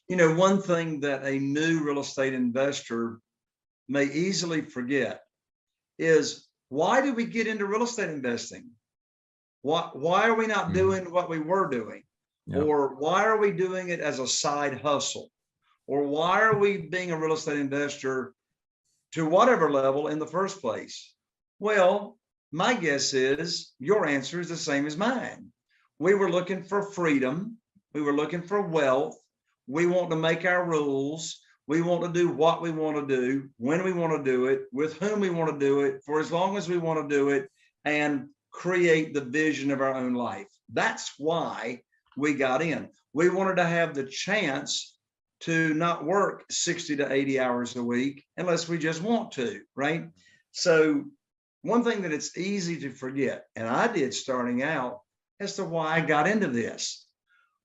One thing that a new real estate investor may easily forget is, why did we get into real estate investing? Why are we not doing what we were doing? Yeah. Or why are we doing it as a side hustle? Or why are we being a real estate investor to whatever level in the first place? Well, my guess is your answer is the same as mine. We were looking for freedom. We were looking for wealth. We want to make our rules. We want to do what we want to do, when we want to do it, with whom we want to do it, for as long as we want to do it, and create the vision of our own life. That's why we got in. We wanted to have the chance to not work 60 to 80 hours a week unless we just want to, right? So one thing that it's easy to forget, and I did starting out, as to why I got into this.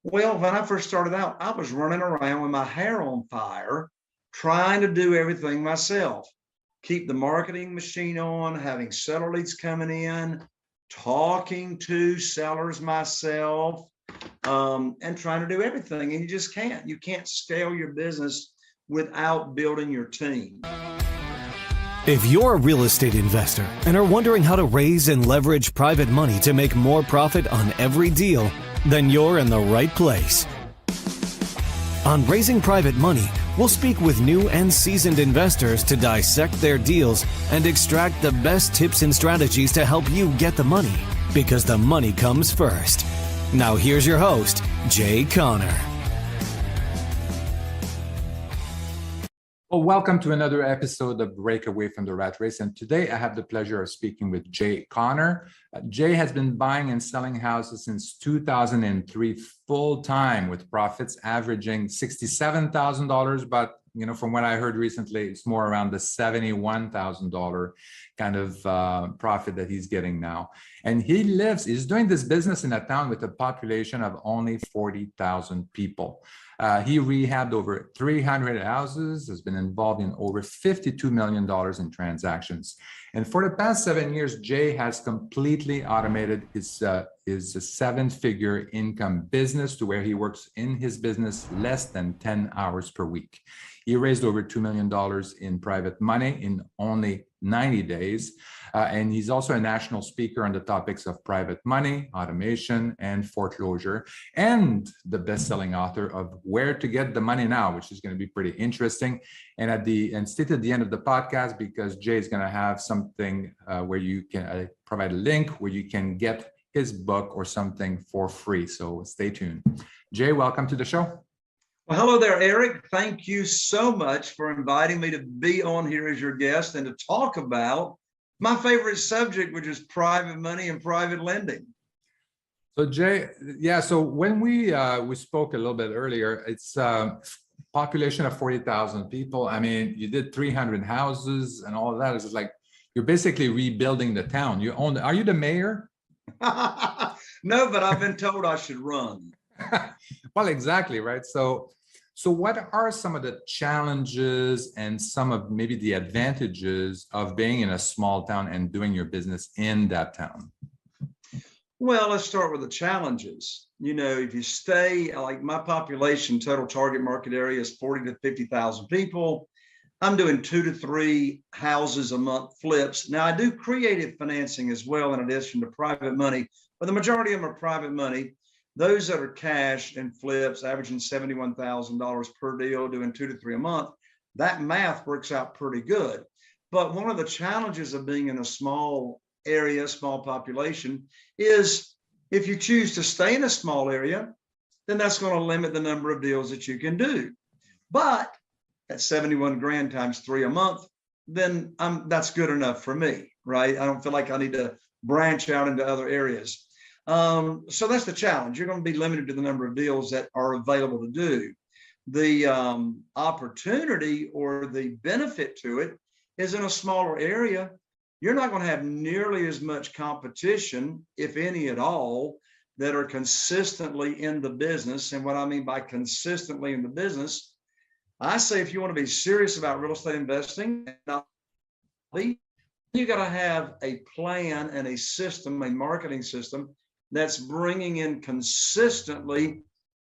Well, when I first started out, I was running around with my hair on fire, trying to do everything myself, keep the marketing machine on, having seller leads coming in, talking to sellers myself, and trying to do everything. And you just can't. You can't scale your business without building your team. If you're a real estate investor and are wondering how to raise and leverage private money to make more profit on every deal, then you're in the right place. On Raising Private Money, we'll speak with new and seasoned investors to dissect their deals and extract the best tips and strategies to help you get the money, because the money comes first. Now here's your host, Jay Conner. Well, welcome to another episode of Breakaway from the Rat Race. And today I have the pleasure of speaking with Jay Conner. Jay has been buying and selling houses since 2003 full time, with profits averaging $67,000. But, from what I heard recently, it's more around the $71,000 kind of profit that he's getting now. And he's doing this business in a town with a population of only 40,000 people. He rehabbed over 300 houses, has been involved in over $52 million in transactions. And for the past 7 years, Jay has completely automated his seven-figure income business to where he works in his business less than 10 hours per week. He raised over $2 million in private money in only 90 days. And he's also a national speaker on the topics of private money, automation, and foreclosure, and the best-selling author of Where to Get the Money Now, which is going to be pretty interesting. And stay to the end of the podcast, because Jay is going to have something where you can provide a link where you can get his book or something for free. So stay tuned. Jay, welcome to the show. Well, hello there, Eric. Thank you so much for inviting me to be on here as your guest and to talk about my favorite subject, which is private money and private lending. So Jay, so when we spoke a little bit earlier, it's population of 40,000 people. I mean, you did 300 houses and all of that. It's like you're basically rebuilding the town. Are you the mayor? No, but I've been told I should run. Well, exactly, right? So what are some of the challenges and some of maybe the advantages of being in a small town and doing your business in that town? Well, let's start with the challenges. If you stay, like my population, total target market area is 40 to 50,000 people. I'm doing 2 to 3 houses a month flips. Now, I do creative financing as well, in addition to private money, but the majority of them are private money. Those that are cash and flips, averaging $71,000 per deal, doing 2 to 3 a month, that math works out pretty good. But one of the challenges of being in a small area, small population, is if you choose to stay in a small area, then that's going to limit the number of deals that you can do. But at 71 grand times 3 a month, then that's good enough for me, right? I don't feel like I need to branch out into other areas. So that's the challenge. You're going to be limited to the number of deals that are available to do. The opportunity or the benefit to it is, in a smaller area, you're not going to have nearly as much competition, if any at all, that are consistently in the business. And what I mean by consistently in the business, I say if you want to be serious about real estate investing, you got to have a plan and a system, a marketing system that's bringing in consistently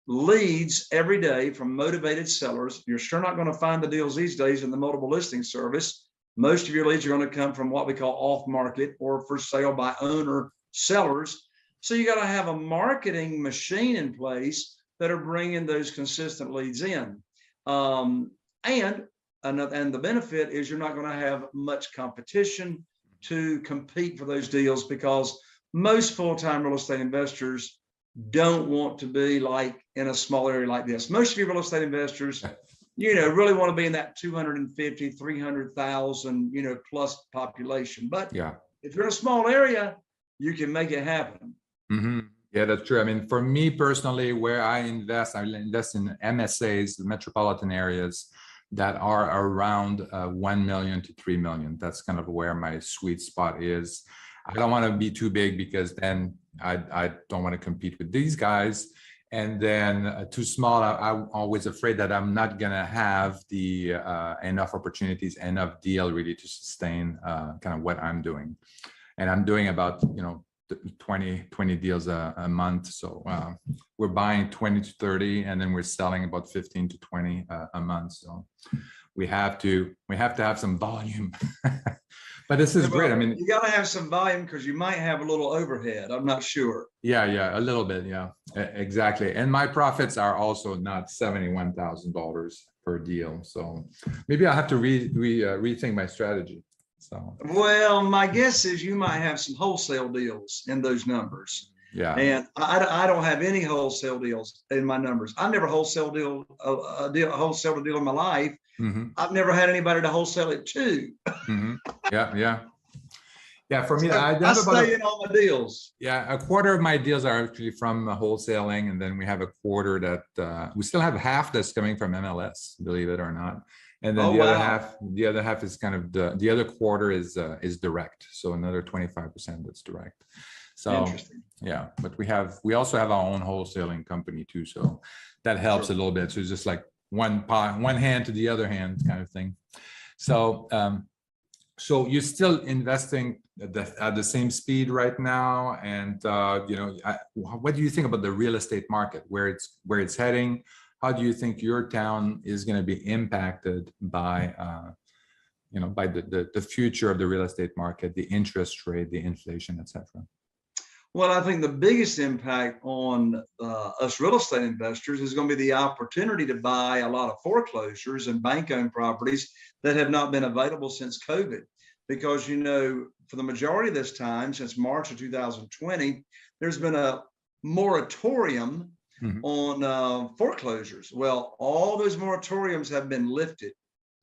leads every day from motivated sellers. You're sure not going to find the deals these days in the multiple listing service. Most of your leads are going to come from what we call off market or for sale by owner sellers. So you got to have a marketing machine in place that are bringing those consistent leads in. And the benefit is you're not going to have much competition to compete for those deals, because most full-time real estate investors don't want to be like in a small area like this. Most of your real estate investors, really want to be in that 250, 300,000, plus population. But if you're in a small area, you can make it happen. Mm-hmm. Yeah, that's true. I mean, for me personally, where I invest in MSAs, the metropolitan areas that are around 1 million to 3 million. That's kind of where my sweet spot is. I don't want to be too big, because then I don't want to compete with these guys. And then too small, I'm always afraid that I'm not going to have the enough opportunities, enough deal really to sustain kind of what I'm doing. And I'm doing about, 20 deals a month. So we're buying 20 to 30, and then we're selling about 15 to 20 a month. So we have to have some volume. But this is great. I mean, you got to have some volume, because you might have a little overhead. I'm not sure. Yeah, a little bit. Yeah, exactly. And my profits are also not $71,000 per deal. So maybe I'll have to rethink my strategy. So, well, my guess is you might have some wholesale deals in those numbers. Yeah. And I don't have any wholesale deals in my numbers. I've never wholesale a deal in my life. Mm-hmm. I've never had anybody to wholesale it to. Mm-hmm. Yeah. For me, so I stay in all my deals. Yeah, a quarter of my deals are actually from wholesaling, and then we have a quarter that we still have half that's coming from MLS, believe it or not. And then the other half is kind of the other quarter is direct. So another 25% that's direct. So yeah, but we also have our own wholesaling company too. So that helps a little bit. So it's just like one hand to the other hand kind of thing. So so you're still investing at the same speed right now, and what do you think about the real estate market, where it's heading? How do you think your town is going to be impacted by by the future of the real estate market, the interest rate, the inflation, etc.? Well, I think the biggest impact on us real estate investors is going to be the opportunity to buy a lot of foreclosures and bank-owned properties that have not been available since COVID. Because, for the majority of this time, since March of 2020, there's been a moratorium on foreclosures. Well, all those moratoriums have been lifted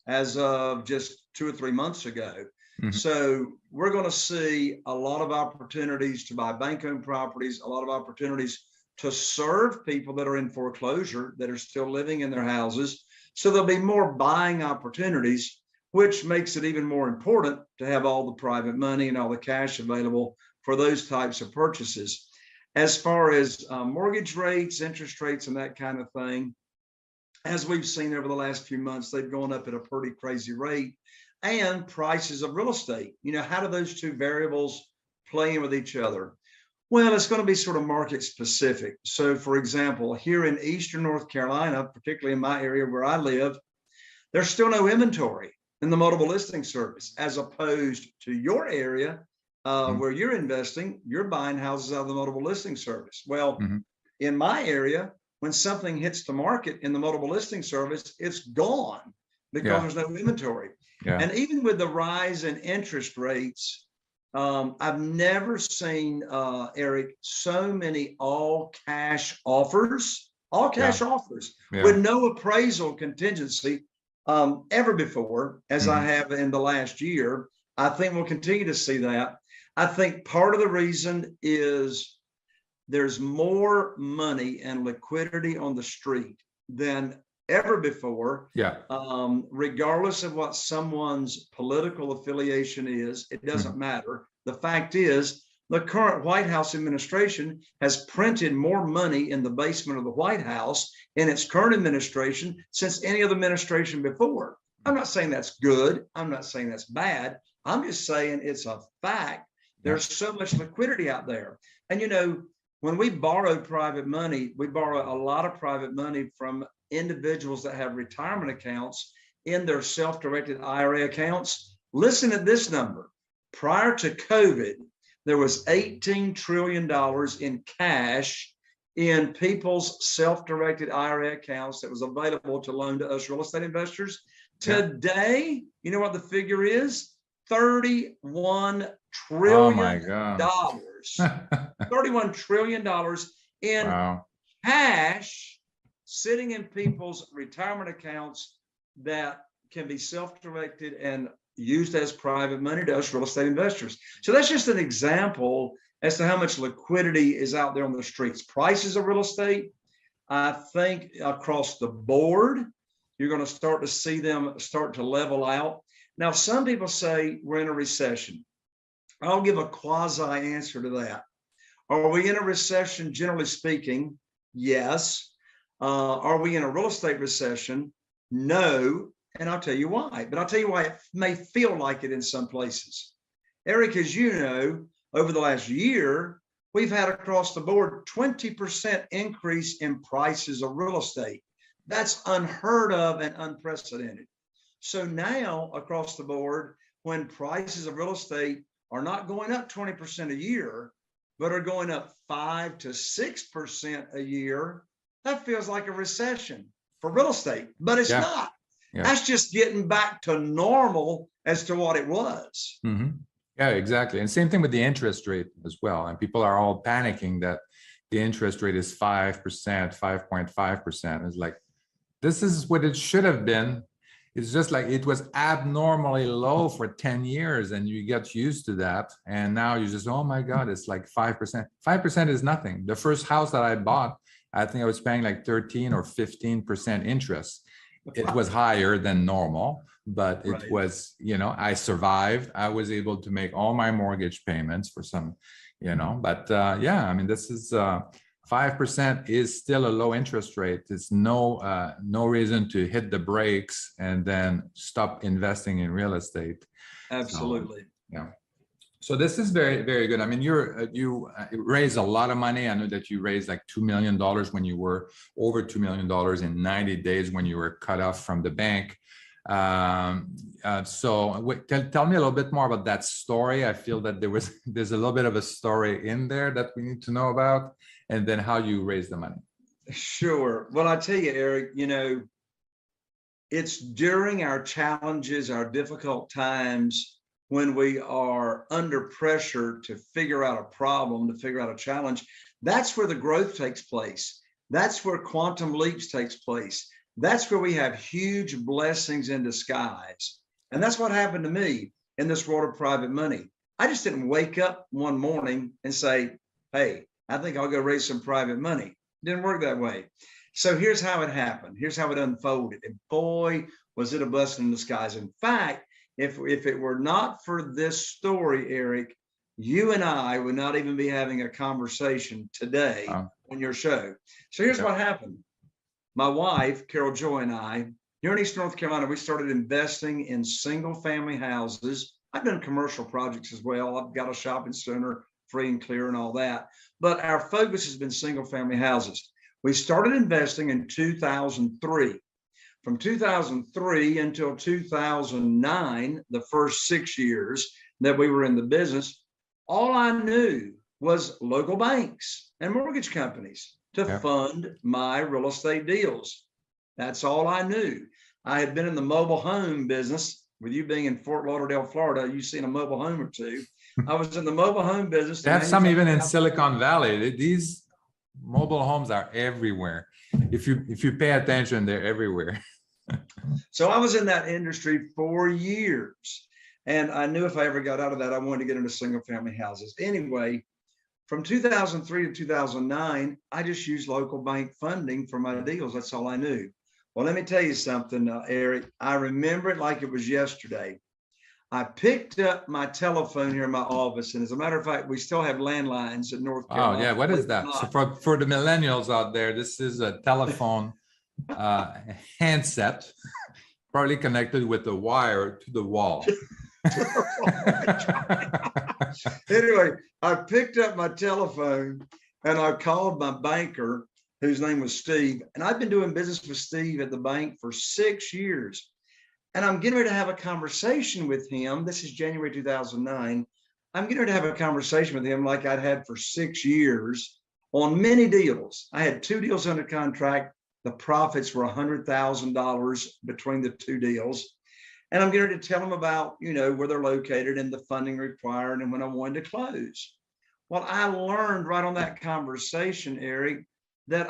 as of just 2 or 3 months ago. So we're going to see a lot of opportunities to buy bank-owned properties, a lot of opportunities to serve people that are in foreclosure, that are still living in their houses. So there'll be more buying opportunities, which makes it even more important to have all the private money and all the cash available for those types of purchases. As far as mortgage rates, interest rates, and that kind of thing, as we've seen over the last few months, they've gone up at a pretty crazy rate. And prices of real estate, how do those two variables play in with each other? Well, it's going to be sort of market specific. So, for example, here in Eastern North Carolina, particularly in my area where I live, there's still no inventory in the multiple listing service, as opposed to your area where you're investing, you're buying houses out of the multiple listing service. Well, in my area, when something hits the market in the multiple listing service, it's gone because there's no inventory. And even with the rise in interest rates, I've never seen, Eric, so many all cash offers with no appraisal contingency ever before, as I have in the last year. I think we'll continue to see that. I think part of the reason is there's more money and liquidity on the street than ever before. Regardless of what someone's political affiliation is, it doesn't matter. The fact is, the current White House administration has printed more money in the basement of the White House in its current administration since any other administration before. I'm not saying that's good. I'm not saying that's bad. I'm just saying it's a fact. There's so much liquidity out there. And when we borrow private money, we borrow a lot of private money from individuals that have retirement accounts in their self-directed IRA accounts. Listen at this number. Prior to COVID, there was $18 trillion in cash in people's self-directed IRA accounts that was available to loan to us real estate investors. Today, you know what the figure is? $31 trillion. Oh my God. $31 trillion in cash sitting in people's retirement accounts that can be self-directed and used as private money to us real estate investors. So that's just an example as to how much liquidity is out there on the streets. Prices of real estate, I think across the board, you're going to start to see them start to level out. Now, some people say we're in a recession. I'll give a quasi answer to that. Are we in a recession, generally speaking? Yes. Are we in a real estate recession? No. And I'll tell you why. But I'll tell you why it may feel like it in some places. Eric, as you know, over the last year, we've had across the board 20% increase in prices of real estate. That's unheard of and unprecedented. So now across the board, when prices of real estate are not going up 20% a year, but are going up 5 to 6% a year, that feels like a recession for real estate, but it's not. That's just getting back to normal as to what it was. Yeah, exactly. And same thing with the interest rate as well. And people are all panicking that the interest rate is 5%, 5.5%. It's like, this is what it should have been. It's just like it was abnormally low for 10 years and you get used to that. And now you just, oh my God, it's like 5%. 5% is nothing. The first house that I bought, I think I was paying like 13 or 15% interest. It was higher than normal, but it was, you know, I survived. I was able to make all my mortgage payments for some, you know, but yeah, I mean, this is 5% is still a low interest rate. It's no reason to hit the brakes and then stop investing in real estate. Absolutely. So, yeah. So this is very, very good. I mean, you raised a lot of money. I know that you raised like $2 million when you were over $2 million in 90 days when you were cut off from the bank. So tell me a little bit more about that story. I feel that there's a little bit of a story in there that we need to know about, and then how you raised the money. Sure. Well, I tell you, Eric, you know, it's during our challenges, our difficult times, when we are under pressure to figure out a problem, to figure out a challenge, that's where the growth takes place. That's where quantum leaps takes place. That's where we have huge blessings in disguise. And that's what happened to me in this world of private money. I just didn't wake up one morning and say, hey, I think I'll go raise some private money. It didn't work that way. So here's how it happened. Here's how it unfolded. And boy, was it a blessing in disguise. In fact, if it were not for this story, Eric, you and I would not even be having a conversation today on your show. So here's what happened. My wife, Carol Joy, and I, here in East North Carolina, we started investing in single family houses. I've done commercial projects as well. I've got a shopping center, free and clear and all that. But our focus has been single family houses. We started investing in 2003. From 2003 until 2009, the first 6 years that we were in the business, all I knew was local banks and mortgage companies to fund my real estate deals. That's all I knew. I had been in the mobile home business. With you being in Fort Lauderdale, Florida, you've seen a mobile home or two. I was in the mobile home business. They have some even in Silicon Valley. These mobile homes are everywhere. If you pay attention, they're everywhere. So I was in that industry for years, and I knew if I ever got out of that, I wanted to get into single family houses. Anyway, from 2003 to 2009, I just used local bank funding for my deals. That's all I knew. Well, let me tell you something, Eric. I remember it like it was yesterday. I picked up my telephone here in my office, and as a matter of fact, we still have landlines in North Carolina. Oh yeah, what is that? So for the millennials out there, this is a telephone handset, probably connected with a wire to the wall. Anyway, I picked up my telephone And I called my banker, whose name was Steve. And I've been doing business with Steve at the bank for 6 years. And I'm getting ready to have a conversation with him. This is January 2009. I'm getting ready to have a conversation with him like I'd had for 6 years on many deals. I had 2 deals under contract. The profits were $100,000 between the 2 deals. And I'm getting ready to tell him about, where they're located and the funding required and when I wanted to close. Well, I learned right on that conversation, Eric, that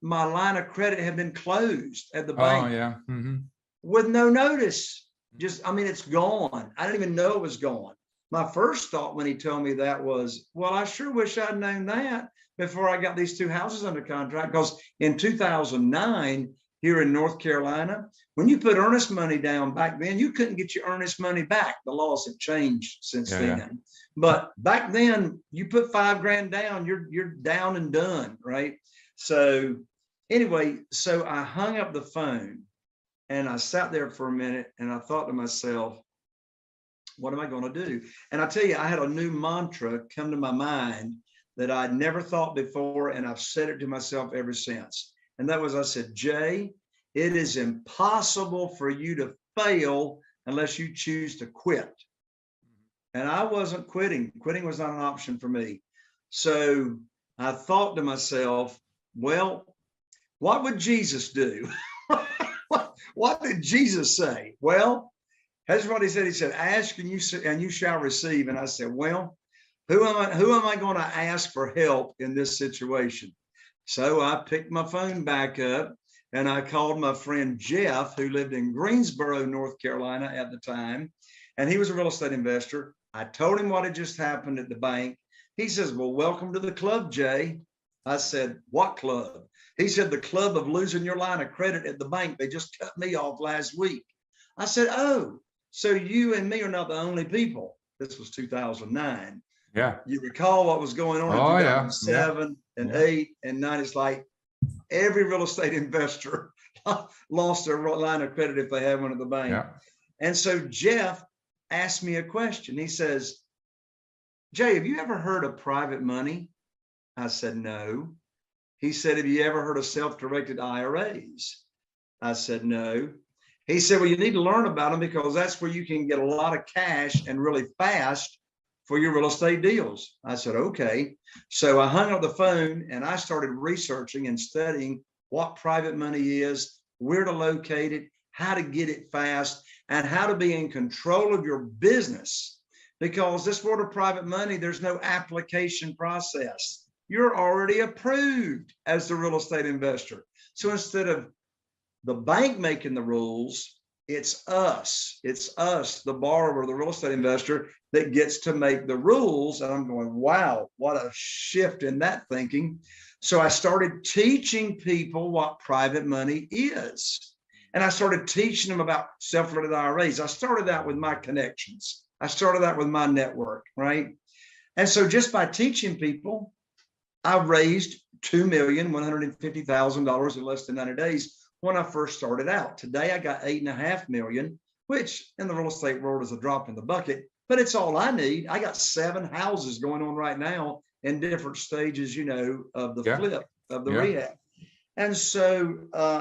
my line of credit had been closed at the bank. Oh, yeah. Mm-hmm. With no notice. It's gone. I didn't even know it was gone. My first thought when he told me that was, well, I sure wish I'd known that before I got these 2 houses under contract. Because in 2009, here in North Carolina, when you put earnest money down back then, you couldn't get your earnest money back. The laws have changed since then. Yeah. But back then, you put $5,000 down, you're down and done, right? So anyway, so I hung up the phone and I sat there for a minute and I thought to myself, what am I going to do? And I tell you, I had a new mantra come to my mind that I'd never thought before, and I've said it to myself ever since. And that was, I said, Jay, it is impossible for you to fail unless you choose to quit. And I wasn't quitting. Quitting was not an option for me. So I thought to myself, well, what would Jesus do? What did Jesus say? Well, here's what he said. He said, ask and you shall receive. And I said, well, who am I going to ask for help in this situation? So I picked my phone back up and I called my friend Jeff, who lived in Greensboro, North Carolina at the time. And he was a real estate investor. I told him what had just happened at the bank. He says, well, welcome to the club, Jay. I said, what club? He said, the club of losing your line of credit at the bank. They just cut me off last week. I said, oh, so you and me are not the only people. This was 2009. Yeah. You recall what was going on in 2007 and 8 and 9. It's like every real estate investor lost their line of credit if they had one at the bank. Yeah. And so Jeff asked me a question. He says, Jay, have you ever heard of private money? I said, no. He said, have you ever heard of self-directed IRAs? I said, no. He said, well, you need to learn about them because that's where you can get a lot of cash and really fast for your real estate deals. I said, okay. So I hung up the phone and I started researching and studying what private money is, where to locate it, how to get it fast, and how to be in control of your business. Because this world of private money, there's no application process. You're already approved as the real estate investor. So instead of the bank making the rules, it's us, the borrower, the real estate investor, that gets to make the rules. And I'm going, wow, what a shift in that thinking. So I started teaching people what private money is. And I started teaching them about self-directed IRAs. I started out with my connections. I started out with my network, right? And so just by teaching people, I raised $2,150,000 in less than 90 days when I first started out. Today, I got $8.5 million, which in the real estate world is a drop in the bucket, but it's all I need. I got 7 houses going on right now in different stages, of the flip, of the rehab. And so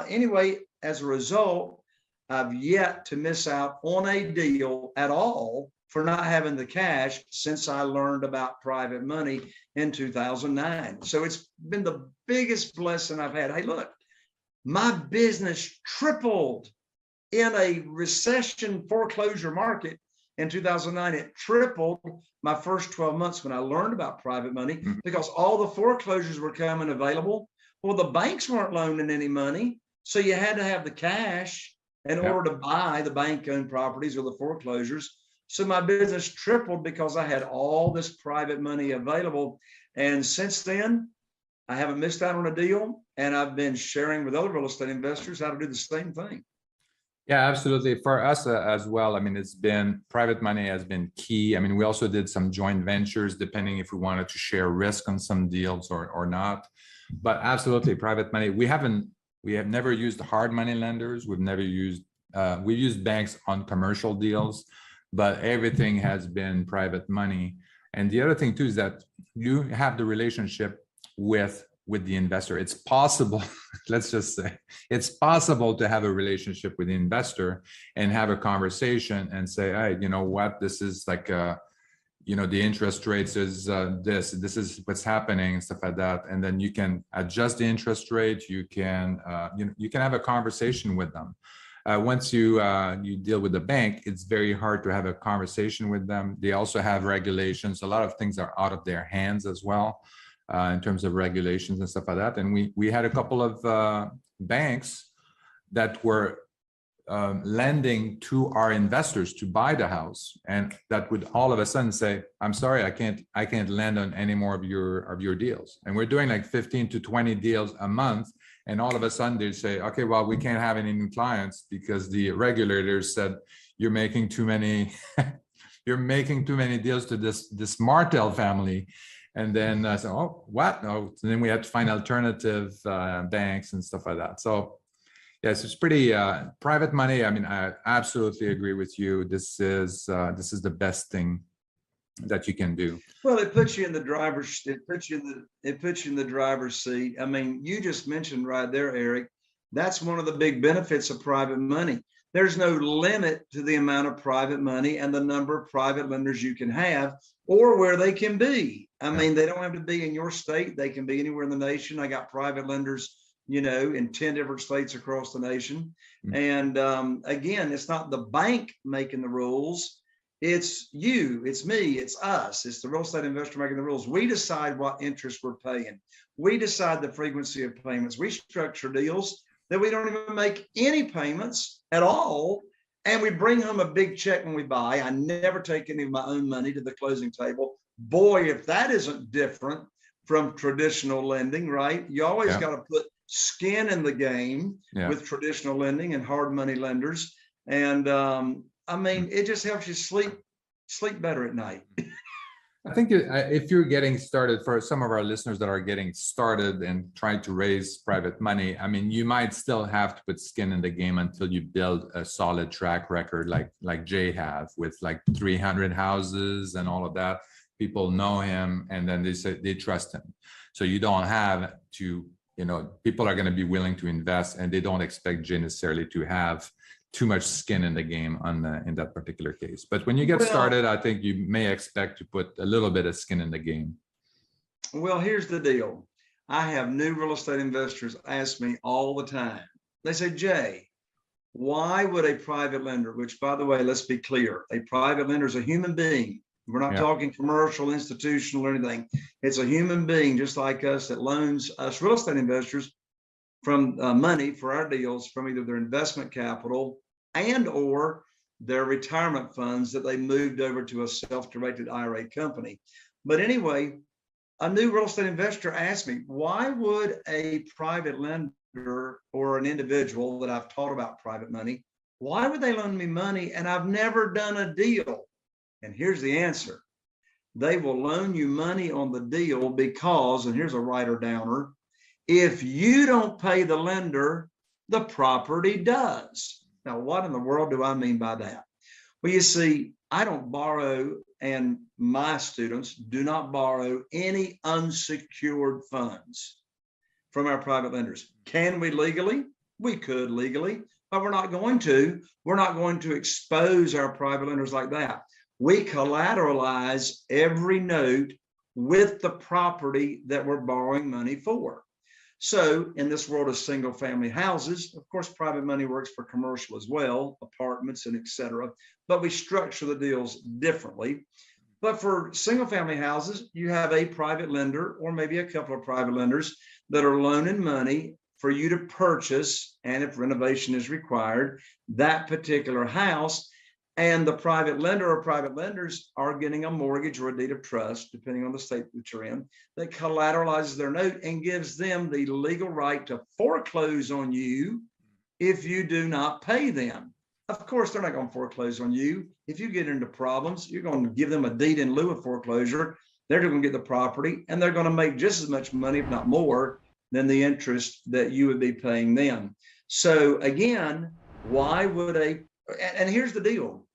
anyway, as a result, I've yet to miss out on a deal at all for not having the cash since I learned about private money in 2009. So it's been the biggest blessing I've had. Hey, look, my business tripled in a recession foreclosure market in 2009. It tripled my first 12 months when I learned about private money because all the foreclosures were coming available. Well, the banks weren't loaning any money. So you had to have the cash in order to buy the bank-owned properties or the foreclosures. So my business tripled because I had all this private money available. And since then, I haven't missed out on a deal. And I've been sharing with other real estate investors how to do the same thing. Yeah, absolutely. For us as well, it's been, private money has been key. We also did some joint ventures, depending if we wanted to share risk on some deals or not. But absolutely, private money. We have never used hard money lenders. We've never used, we used banks on commercial deals, but everything has been private money. And the other thing too is that you have the relationship with the investor. It's possible, let's just say, it's possible to have a relationship with the investor and have a conversation and say, hey, you know what, this is like the interest rates is this is what's happening and stuff like that. And then you can adjust the interest rate. You can you can have a conversation with them. Once you deal with the bank, it's very hard to have a conversation with them. They also have regulations. A lot of things are out of their hands as well, in terms of regulations and stuff like that. And we had a couple of banks that were lending to our investors to buy the house, and that would all of a sudden say, I'm sorry, I can't lend on any more of your deals. And we're doing like 15 to 20 deals a month. And all of a sudden they say, okay, well, we can't have any new clients because the regulators said you're making too many, you're making too many deals to this Martel family. And then I said, oh, what? No. So then we had to find alternative banks and stuff like that. So yes, it's pretty private money. I mean, I absolutely agree with you. This is the best thing that you can do. Well, it puts you in the driver's seat. I mean, you just mentioned right there, Eric, that's one of the big benefits of private money. There's no limit to the amount of private money and the number of private lenders you can have or where they can be. I mean, they don't have to be in your state. They can be anywhere in the nation. I got private lenders, in 10 different states across the nation. And again, it's not the bank making the rules. It's you, it's me, it's us. It's the real estate investor making the rules. We decide what interest we're paying. We decide the frequency of payments. We structure deals that we don't even make any payments at all. And we bring home a big check when we buy. I never take any of my own money to the closing table. Boy, if that isn't different from traditional lending, right? You always got to put skin in the game with traditional lending and hard money lenders. And I mean, it just helps you sleep better at night. I think if you're getting started, for some of our listeners that are getting started and trying to raise private money, I mean, you might still have to put skin in the game until you build a solid track record like Jay have with like 300 houses and all of that. People know him, and then they say they trust him. So you don't have to, people are going to be willing to invest, and they don't expect Jay necessarily to have too much skin in the game in that particular case. But when you get started, I think you may expect to put a little bit of skin in the game. Well, here's the deal. I have new real estate investors ask me all the time. They say, Jay, why would a private lender, which by the way, let's be clear, a private lender is a human being. We're not talking commercial, institutional, or anything. It's a human being just like us that loans us real estate investors from money for our deals from either their investment capital and or their retirement funds that they moved over to a self-directed IRA company. But anyway, a new real estate investor asked me, why would a private lender or an individual that I've taught about private money, why would they loan me money and I've never done a deal? And here's the answer. They will loan you money on the deal because, and here's a writer downer, if you don't pay the lender, the property does. Now, what in the world do I mean by that? Well, you see, I don't borrow, and my students do not borrow any unsecured funds from our private lenders. Can we legally? We could legally, but we're not going to. We're not going to expose our private lenders like that. We collateralize every note with the property that we're borrowing money for. So in this world of single family houses, of course, private money works for commercial as well, apartments and et cetera, but we structure the deals differently. But for single family houses, you have a private lender or maybe a couple of private lenders that are loaning money for you to purchase, and if renovation is required, that particular house. And the private lender or private lenders are getting a mortgage or a deed of trust, depending on the state that you're in, that collateralizes their note and gives them the legal right to foreclose on you if you do not pay them. Of course, they're not going to foreclose on you. If you get into problems, you're going to give them a deed in lieu of foreclosure. They're going to get the property, and they're going to make just as much money, if not more, than the interest that you would be paying them. So again, why would and here's the deal.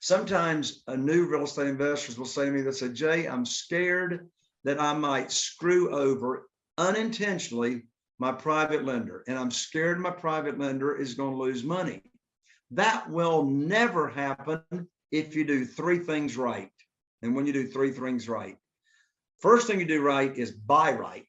Sometimes a new real estate investors will say to me, they say, Jay, I'm scared that I might screw over unintentionally my private lender, and I'm scared my private lender is going to lose money. That will never happen if you do three things right. And when you do three things right, first thing you do right is buy right.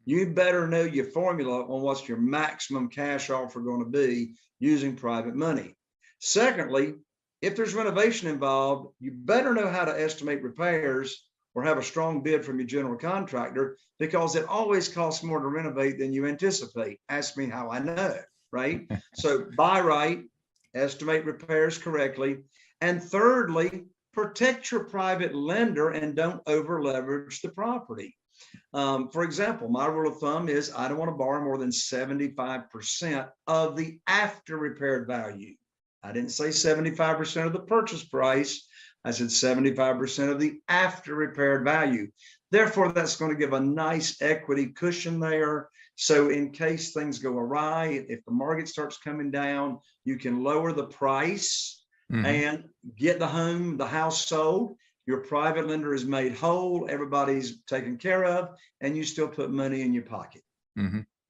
You better know your formula on what's your maximum cash offer going to be using private money. Secondly, if there's renovation involved, you better know how to estimate repairs or have a strong bid from your general contractor, because it always costs more to renovate than you anticipate. Ask me how I know, right? So buy right, estimate repairs correctly. And thirdly, protect your private lender and don't over leverage the property. For example, my rule of thumb is I don't want to borrow more than 75% of the after repaired value. I didn't say 75% of the purchase price. I said 75% of the after repaired value. Therefore, that's going to give a nice equity cushion there. So in case things go awry, if the market starts coming down, you can lower the price and get the house sold. Your private lender is made whole, everybody's taken care of, and you still put money in your pocket.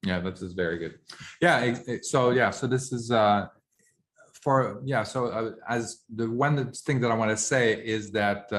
Yeah, this is very good. Yeah, so this is as the one thing that I want to say is that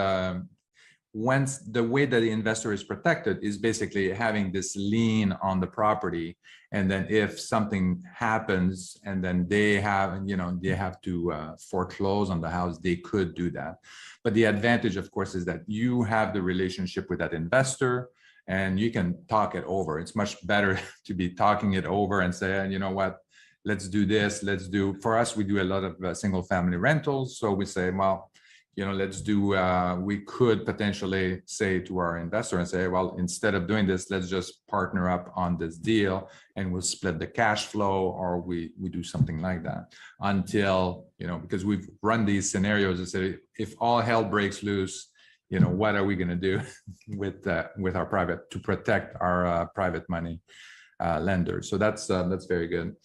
once the way that the investor is protected is basically having this lien on the property, and then if something happens and then they have to foreclose on the house, they could do that. But the advantage, of course, is that you have the relationship with that investor and you can talk it over. It's much better to be talking it over and say, you know what, let's do this. For us, we do a lot of single family rentals. So we say, well, let's do, we could potentially say to our investor and say, well, instead of doing this, let's just partner up on this deal and we'll split the cash flow, or we do something like that until, because we've run these scenarios and say, if all hell breaks loose, what are we going to do with our private, to protect our private money lenders? So that's very good.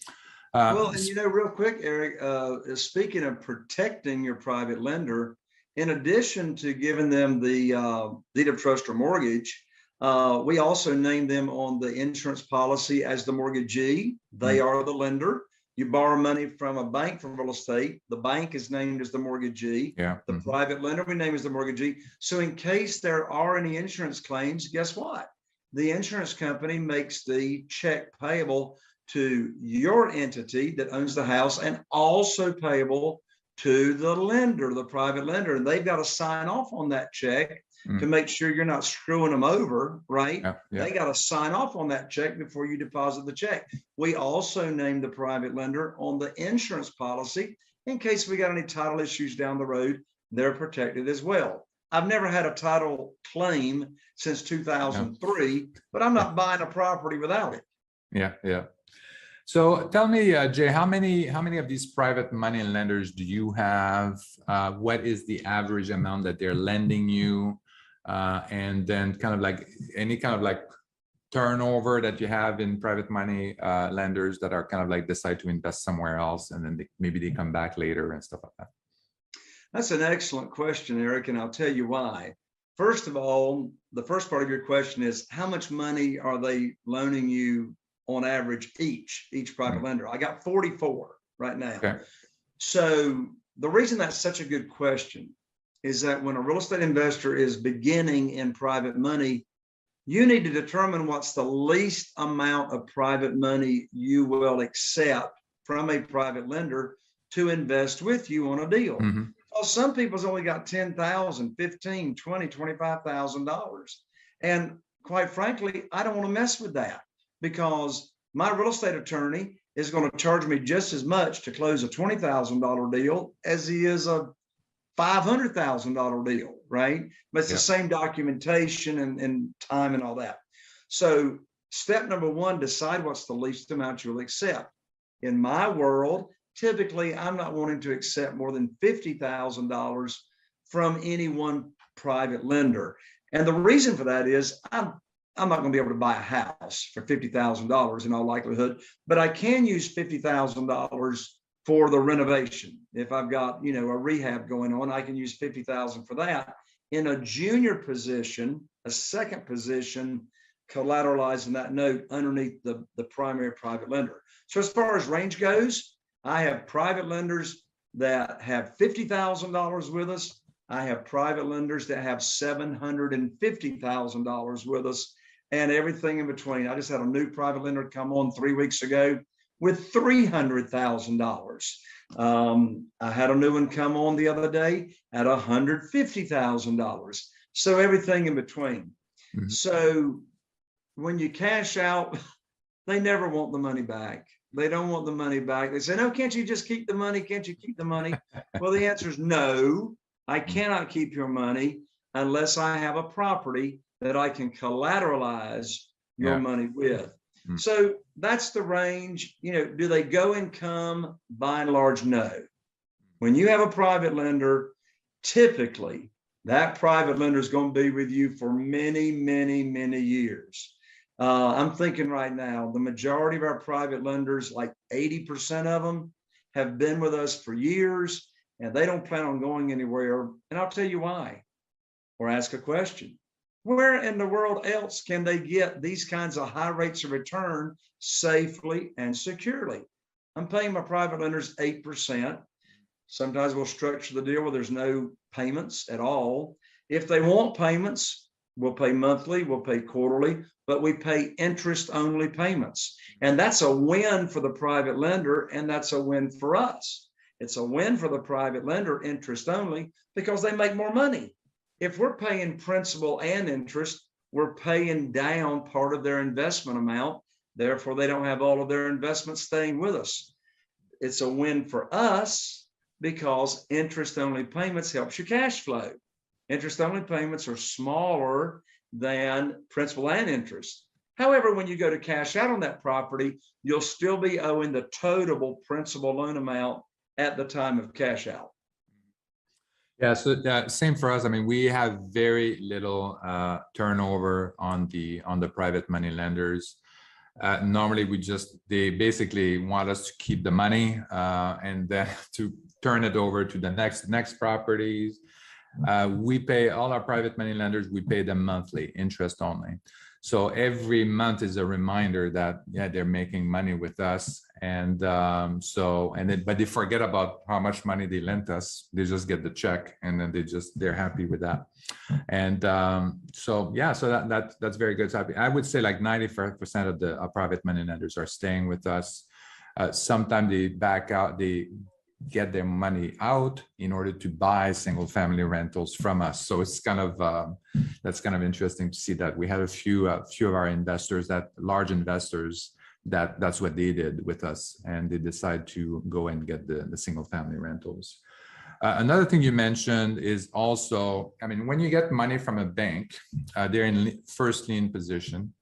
Well, and real quick, Eric, speaking of protecting your private lender, in addition to giving them the deed of trust or mortgage, we also name them on the insurance policy as the mortgagee. They are the lender. You borrow money from a bank for real estate, the bank is named as the mortgagee. The private lender we name as the mortgagee. So in case there are any insurance claims, guess what? The insurance company makes the check payable to your entity that owns the house and also payable to the lender, the private lender. And they've got to sign off on that check to make sure you're not screwing them over, right? They got to sign off on that check before you deposit the check. We also name the private lender on the insurance policy in case we got any title issues down the road. They're protected as well. I've never had a title claim since 2003, but I'm not buying a property without it. Yeah. So tell me, Jay, how many of these private money lenders do you have? What is the average amount that they're lending you? And then kind of like any kind of like turnover that you have in private money lenders that are kind of like decide to invest somewhere else, and then maybe they come back later and stuff like that. That's an excellent question, Eric, and I'll tell you why. First of all, the first part of your question is how much money are they loaning you on average each private lender? I got 44 right now. Okay. So the reason that's such a good question is that when a real estate investor is beginning in private money, you need to determine what's the least amount of private money you will accept from a private lender to invest with you on a deal. Well, some people's only got $10,000, $15,000, $20,000, $25,000. And quite frankly, I don't want to mess with that, because my real estate attorney is going to charge me just as much to close a $20,000 deal as he is a $500,000 deal, right? But it's the same documentation and time and all that. So step number one, decide what's the least amount you'll accept. In my world, typically, I'm not wanting to accept more than $50,000 from any one private lender. And the reason for that is I'm not going to be able to buy a house for $50,000 in all likelihood, but I can use $50,000 for the renovation. If I've got, a rehab going on, I can use $50,000 for that. in a junior position, a second position, collateralizing that note underneath the primary private lender. So as far as range goes, I have private lenders that have $50,000 with us. I have private lenders that have $750,000 with us, and everything in between. I just had a new private lender come on 3 weeks ago with $300,000. I had a new one come on the other day at $150,000. So everything in between. Mm-hmm. So when you cash out, they never want the money back. They don't want the money back. They say, no, can't you just keep the money? Can't you keep the money? Well, the answer is no, I cannot keep your money unless I have a property that I can collateralize your money with. Mm-hmm. So that's the range. You know, do they go and come? By and large, no. When you have a private lender, typically that private lender is going to be with you for many, many, many years. I'm thinking right now, the majority of our private lenders, like 80% of them, have been with us for years, and they don't plan on going anywhere. And I'll tell you why. Or ask a question. Where in the world else can they get these kinds of high rates of return safely and securely? I'm paying my private lenders 8%. Sometimes we'll structure the deal where there's no payments at all. If they want payments, we'll pay monthly, we'll pay quarterly, but we pay interest-only payments. And that's a win for the private lender, and that's a win for us. It's a win for the private lender, interest-only, because they make more money. If we're paying principal and interest, we're paying down part of their investment amount. Therefore, they don't have all of their investments staying with us. It's a win for us because interest-only payments helps your cash flow. Interest-only payments are smaller than principal and interest. However, when you go to cash out on that property, you'll still be owing the total principal loan amount at the time of cash out. Yeah, so same for us. I mean, we have very little turnover on the private money lenders. Normally, they basically want us to keep the money and then to turn it over to the next properties. We pay all our private money lenders, we pay them monthly, interest only. So every month is a reminder that, they're making money with us. And but they forget about how much money they lent us. They just get the check and then they're happy with that. And so that's very good. So I would say like 95% of the private money lenders are staying with us. Sometimes they back out, they get their money out in order to buy single family rentals from us. So it's kind of that's kind of interesting to see that we have a few of our investors, that large investors, that's what they did with us, and they decide to go and get the single family rentals. Another thing you mentioned is also, I mean, when you get money from a bank, they're in first lien position.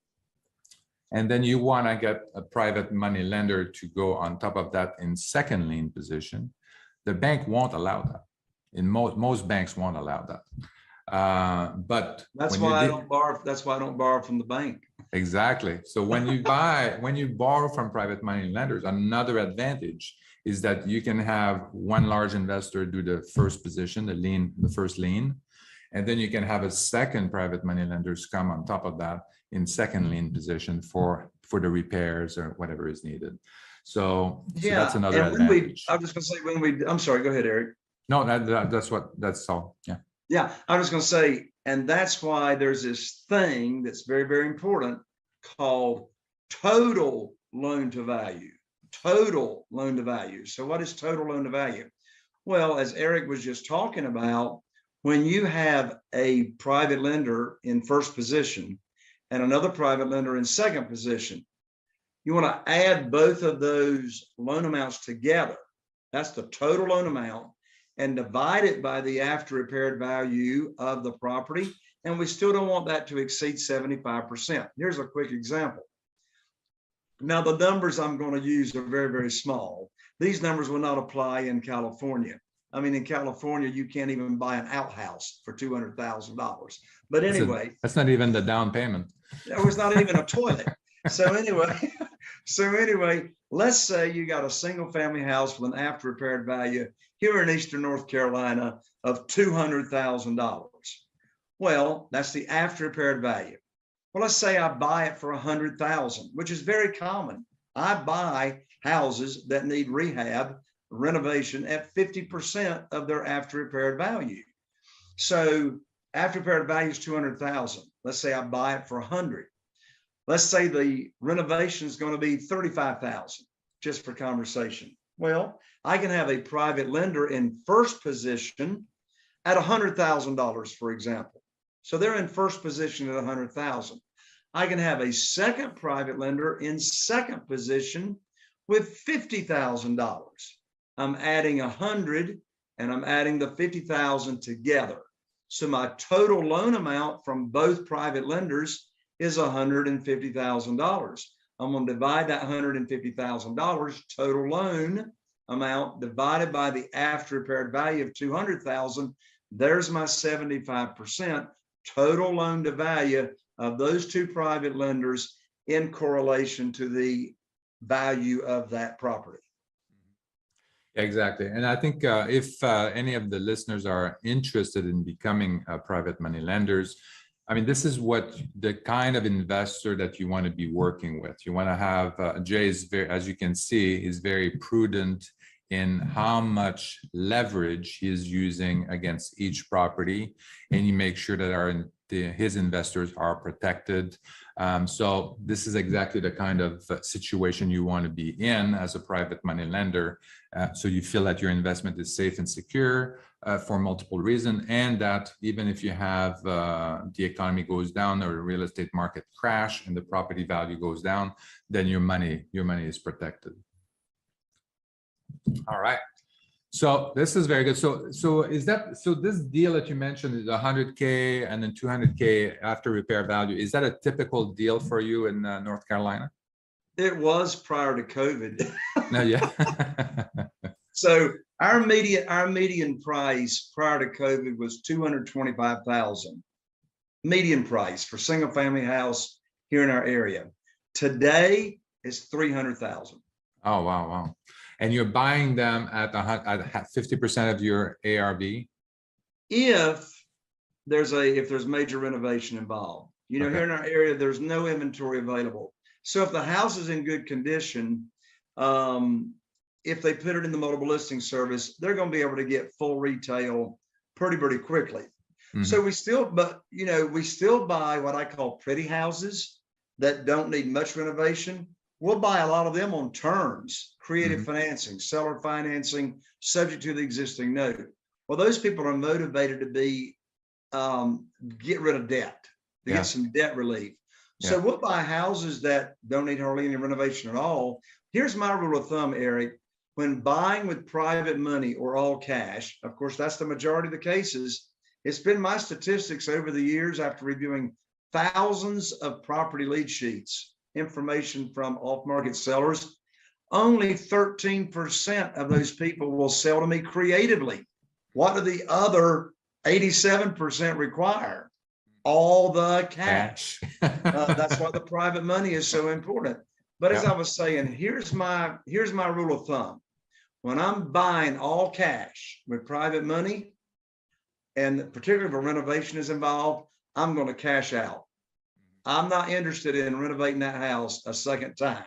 And then you want to get a private money lender to go on top of that in second lien position. The bank won't allow that. Most banks won't allow that. But that's why I don't borrow. That's why I don't borrow from the bank. Exactly. So when you borrow from private money lenders, another advantage is that you can have one large investor do the first position, the first lien, and then you can have a second private money lenders come on top of that in second lien position for the repairs or whatever is needed. So that's another advantage. I was just going to say I'm sorry, go ahead, Eric. No, that's all. Yeah. Yeah, I was going to say, and that's why there's this thing that's very, very important called total loan to value. Total loan to value. So what is total loan to value? Well, as Eric was just talking about, when you have a private lender in first position and another private lender in second position, you want to add both of those loan amounts together. That's the total loan amount, and divide it by the after repaired value of the property. And we still don't want that to exceed 75%. Here's a quick example. Now, the numbers I'm going to use are very, very small. These numbers will not apply in California. I mean, in California, you can't even buy an outhouse for $200,000. But anyway, that's not even the down payment. It was not even a toilet. So anyway, let's say you got a single family house with an after repaired value here in Eastern North Carolina of $200,000. Well, that's the after repaired value. Well, let's say I buy it for 100,000, which is very common. I buy houses that need rehab, renovation at 50% of their after repaired value. So after repaired value is 200,000. Let's say I buy it for 100. Let's say the renovation is going to be 35,000, just for conversation. Well, I can have a private lender in first position at $100,000, for example. So they're in first position at 100,000. I can have a second private lender in second position with $50,000. I'm adding 100 and I'm adding the 50,000 together. So my total loan amount from both private lenders is $150,000. I'm going to divide that $150,000 total loan amount divided by the after repaired value of 200,000. There's my 75% total loan to value of those two private lenders in correlation to the value of that property. Exactly. And I think if any of the listeners are interested in becoming private money lenders, I mean, this is what the kind of investor that you want to be working with. You want to have, Jay is very, as you can see, is very prudent in how much leverage he is using against each property, and you make sure that his investors are protected. So this is exactly the kind of situation you want to be in as a private money lender. So you feel that your investment is safe and secure for multiple reasons, and that even if you have the economy goes down or the real estate market crash and the property value goes down, then your money is protected. All right. So this is very good. So this deal that you mentioned is 100K and then 200K after repair value. Is that a typical deal for you in North Carolina? It was prior to COVID. No, yeah. So our median price prior to COVID was $225,000. Median price for single family house here in our area. Today is $300,000. Oh, wow. And you're buying them at 50% of your ARV? If there's major renovation involved. You know, Okay. here in our area, there's no inventory available. So if the house is in good condition, if they put it in the multiple listing service, they're going to be able to get full retail pretty quickly. Mm-hmm. So we still buy what I call pretty houses that don't need much renovation. We'll buy a lot of them on terms, creative mm-hmm. financing, seller financing, subject to the existing note. Well, those people are motivated to get rid of debt, to get some debt relief. Yeah. So we'll buy houses that don't need hardly any renovation at all. Here's my rule of thumb, Eric. When buying with private money or all cash, of course, that's the majority of the cases. It's been my statistics over the years after reviewing thousands of property lead sheets, information from off-market sellers, only 13% of those people will sell to me creatively. What do the other 87% require? All the cash. That's why the private money is so important. But as I was saying, here's my rule of thumb. When I'm buying all cash with private money, and particularly if a renovation is involved, I'm going to cash out. I'm not interested in renovating that house a second time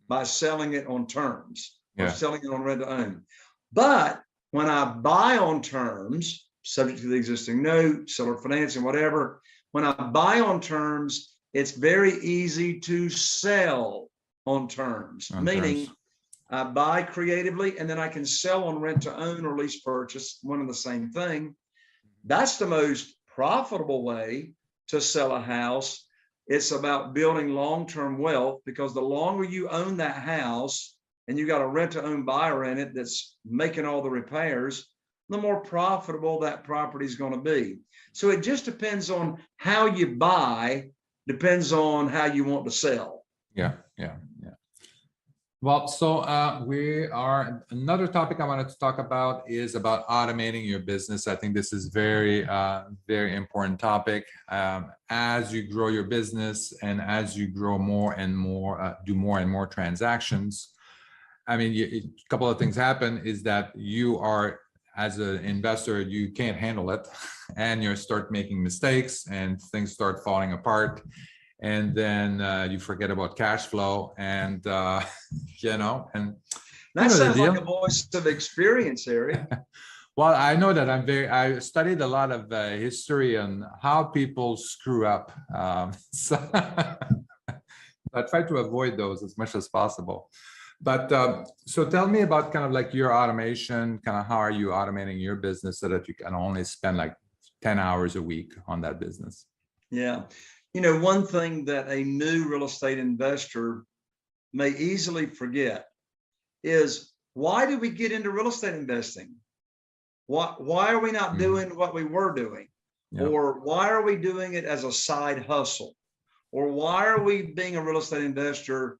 by selling it on terms or selling it on rent to own. But when I buy on terms, subject to the existing note, seller financing, whatever, when I buy on terms, it's very easy to sell on terms, meaning I buy creatively and then I can sell on rent to own or lease purchase, one and the same thing. That's the most profitable way to sell a house. It's about building long-term wealth, because the longer you own that house and you got a rent to own buyer in it that's making all the repairs, the more profitable that property is going to be. So it just depends on how you buy, depends on how you want to sell. Yeah. Well, so another topic I wanted to talk about is about automating your business. I think this is very important topic. As you grow your business and as you grow more and more, do more and more transactions, I mean, a couple of things happen is that you are as an investor, you can't handle it and you start making mistakes and things start falling apart. And then you forget about cash flow and, you know, and That sounds the like deal. a voice of experience, Eric. Well, I know that I studied a lot of history on how people screw up. So I try to avoid those as much as possible. But so tell me about kind of like your automation, kind of how are you automating your business so that you can only spend like 10 hours a week on that business? Yeah. You know, one thing that a new real estate investor may easily forget is, why did we get into real estate investing? Why are we not doing what we were doing? Yeah. Or why are we doing it as a side hustle? Or why are we being a real estate investor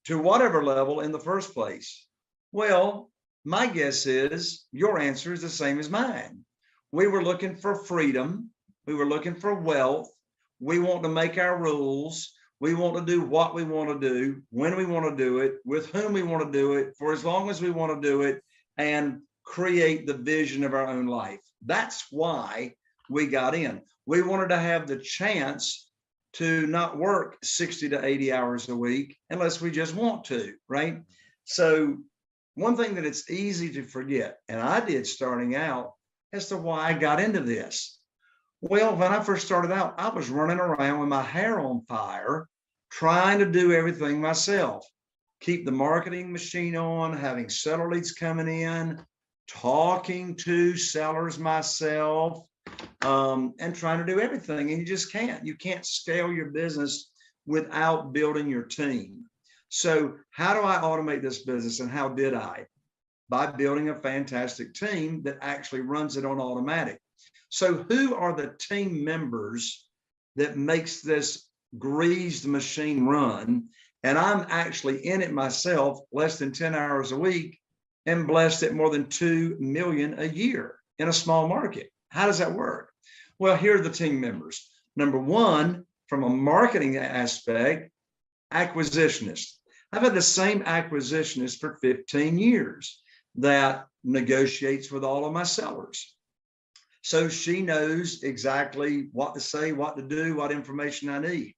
to whatever level in the first place? Well, my guess is your answer is the same as mine. We were looking for freedom. We were looking for wealth. We want to make our rules. We want to do what we want to do, when we want to do it, with whom we want to do it, for as long as we want to do it, and create the vision of our own life. That's why we got in. We wanted to have the chance to not work 60 to 80 hours a week unless we just want to, right? So one thing that it's easy to forget, and I did starting out, as to why I got into this. Well, when I first started out, I was running around with my hair on fire, trying to do everything myself, keep the marketing machine on, having seller leads coming in, talking to sellers myself, and trying to do everything. And you just can't. You can't scale your business without building your team. So how do I automate this business, and how did I? By building a fantastic team that actually runs it on automatic. So who are the team members that makes this greased machine run? And I'm actually in it myself, less than 10 hours a week, and blessed at more than 2 million a year in a small market. How does that work? Well, here are the team members. Number one, from a marketing aspect, acquisitionist. I've had the same acquisitionist for 15 years that negotiates with all of my sellers. So she knows exactly what to say, what to do, what information I need.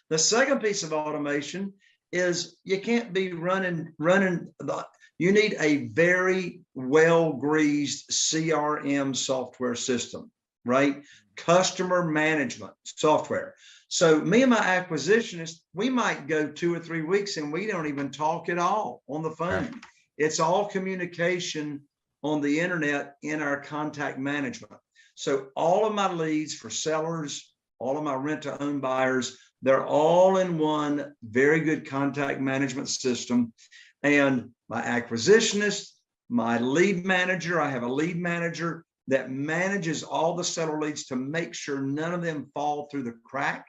The second piece of automation is you can't be running. You need a very well-greased CRM software system, right? Customer management software. So me and my acquisitionist, we might go 2 or 3 weeks and we don't even talk at all on the phone. Yeah. It's all communication on the internet in our contact management. So all of my leads for sellers, all of my rent-to-own buyers, they're all in one very good contact management system. And my acquisitionist, my lead manager, I have a lead manager that manages all the seller leads to make sure none of them fall through the crack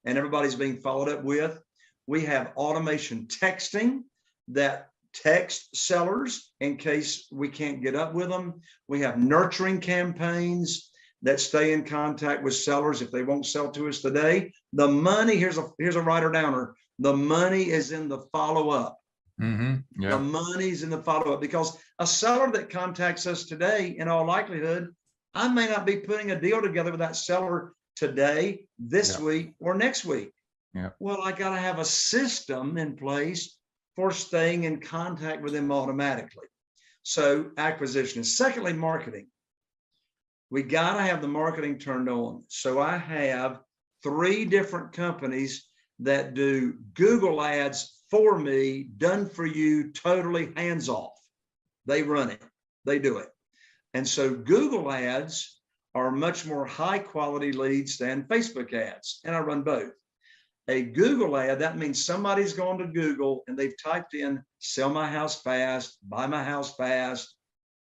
and everybody's being followed up with. We have automation texting that text sellers in case we can't get up with them. We have nurturing campaigns that stay in contact with sellers if they won't sell to us today. The money, here's a writer downer. The money is in the follow-up. Mm-hmm. Yeah. The money's in the follow-up, because a seller that contacts us today, in all likelihood, I may not be putting a deal together with that seller today, this week, or next week. Yeah. Well, I got to have a system in place for staying in contact with them automatically. So acquisition. Secondly, marketing. We got to have the marketing turned on. So I have 3 different companies that do Google ads for me, done for you, totally hands off. They run it, they do it. And so Google ads are much more high quality leads than Facebook ads. And I run both. A Google ad, that means somebody's gone to Google and they've typed in, sell my house fast, buy my house fast.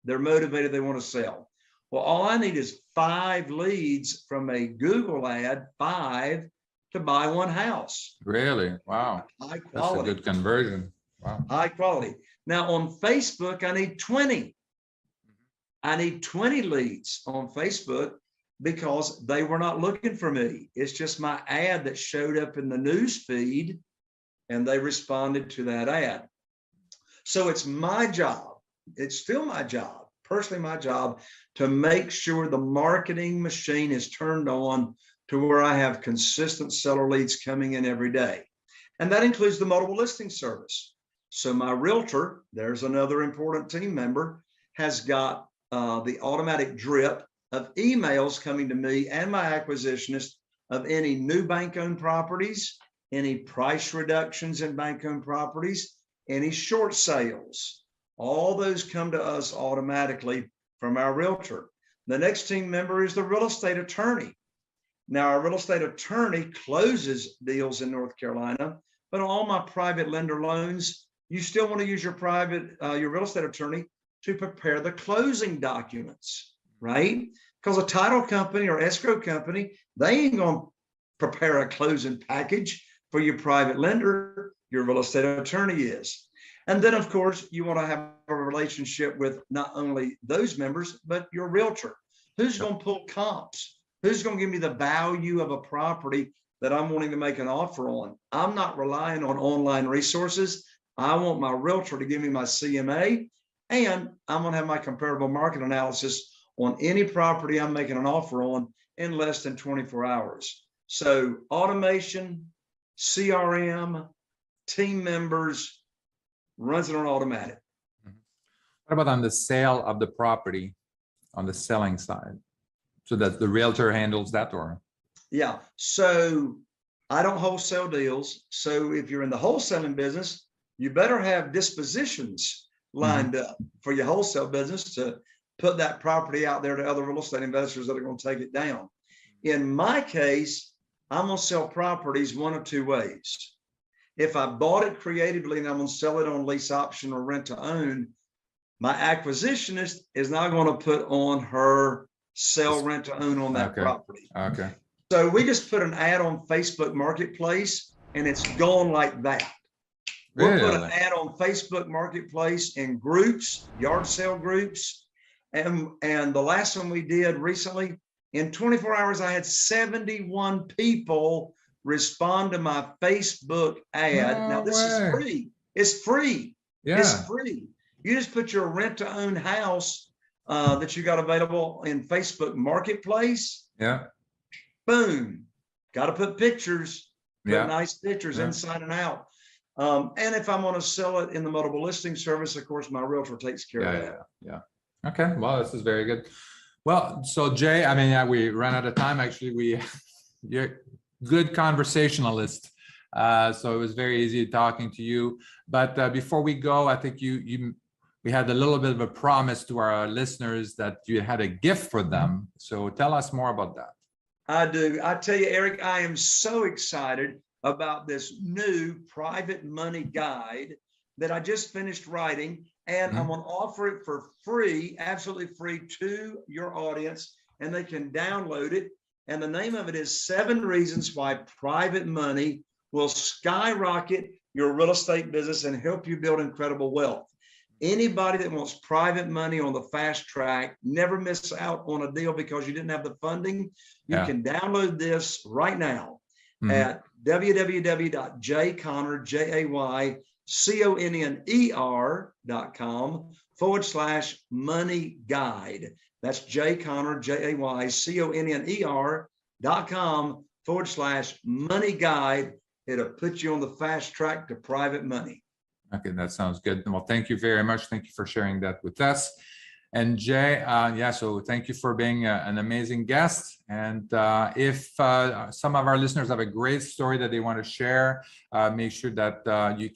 They're motivated, they want to sell. Well, all I need is 5 leads from a Google ad, 5 to buy 1 house. Really? Wow. High quality. That's a good conversion. Wow. High quality. Now on Facebook, I need 20. I need 20 leads on Facebook because they were not looking for me. It's just my ad that showed up in the news feed and they responded to that ad. So it's my job. It's still my job personally my job to make sure the marketing machine is turned on to where I have consistent seller leads coming in every day. And that includes the multiple listing service. So my realtor, there's another important team member, has got the automatic drip of emails coming to me and my acquisitionist of any new bank-owned properties, any price reductions in bank-owned properties, any short sales. All those come to us automatically from our realtor. The next team member is the real estate attorney. Now, our real estate attorney closes deals in North Carolina, but on all my private lender loans, you still want to use your real estate attorney to prepare the closing documents, right? Because a title company or escrow company, they ain't going to prepare a closing package for your private lender. Your real estate attorney is. And then, of course, you want to have a relationship with not only those members, but your realtor. Who's going to pull comps? Who's going to give me the value of a property that I'm wanting to make an offer on? I'm not relying on online resources. I want my realtor to give me my CMA, and I'm going to have my comparable market analysis on any property I'm making an offer on in less than 24 hours. So automation, CRM, team members, runs it on automatic. What about on the sale of the property, on the selling side? So that the realtor handles that, or? Yeah, so I don't wholesale deals. So if you're in the wholesaling business, you better have dispositions lined up for your wholesale business to put that property out there to other real estate investors that are going to take it down. In my case, I'm going to sell properties one of two ways. If I bought it creatively and I'm going to sell it on lease option or rent to own, my acquisitionist is now going to put on her sell rent to own on that property. Okay. So we just put an ad on Facebook Marketplace and it's gone like that. We'll put an ad on Facebook Marketplace in groups, yard sale groups. And the last one we did recently, in 24 hours, I had 71 people respond to my Facebook ad. Now, this is free. It's free. Yeah. It's free. You just put your rent to own house that you got available in Facebook Marketplace. Yeah. Boom. Got to put pictures, nice pictures inside and out. And if I'm going to sell it in the multiple listing service, of course, my realtor takes care of that. Yeah. Okay. Well, this is very good. Well, so Jay, I mean, we ran out of time. Actually, you're good conversationalist. So it was very easy talking to you. But before we go, I think we had a little bit of a promise to our listeners that you had a gift for them. So tell us more about that. I do. I tell you, Eric, I am so excited about this new private money guide that I just finished writing, and I'm going to offer it for free, absolutely free to your audience, and they can download it. And the name of it is 7 Reasons Why Private Money Will Skyrocket Your Real Estate Business and Help You Build Incredible Wealth. Anybody that wants private money on the fast track, never miss out on a deal because you didn't have the funding. You can download this right now at www.jayconner.com/money guide. That's jayconner.com/money guide. It'll put you on the fast track to private money. Okay, that sounds good. Well, thank you very much. Thank you for sharing that with us. And Jay, so thank you for being an amazing guest. And if some of our listeners have a great story that they want to share, make sure that you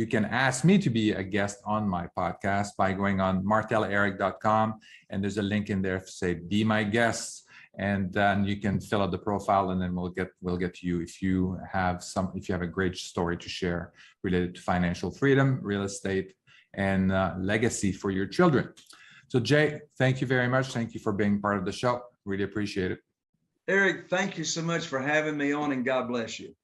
can ask me to be a guest on my podcast by going on marteleric.com, and there's a link in there to say be my guest. And then you can fill out the profile, and then we'll get to you if you have a great story to share related to financial freedom, real estate, and legacy for your children. So Jay, thank you very much. Thank you for being part of the show. Really appreciate it. Eric, thank you so much for having me on, and God bless you.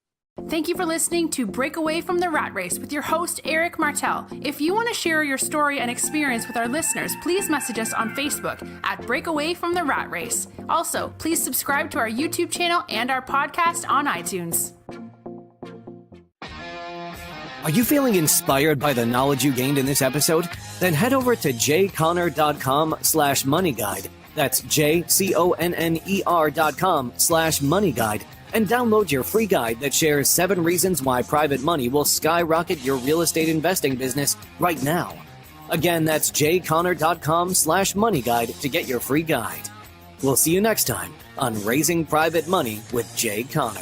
Thank you for listening to Breakaway from the Rat Race with your host, Eric Martel. If you want to share your story and experience with our listeners, please message us on Facebook at Breakaway from the Rat Race. Also, please subscribe to our YouTube channel and our podcast on iTunes. Are you feeling inspired by the knowledge you gained in this episode? Then head over to jconner.com/moneyguide. That's jconner.com/moneyguide and download your free guide that shares 7 reasons why private money will skyrocket your real estate investing business right now. Again, that's jconner.com/moneyguide to get your free guide. We'll see you next time on Raising Private Money with Jay Conner.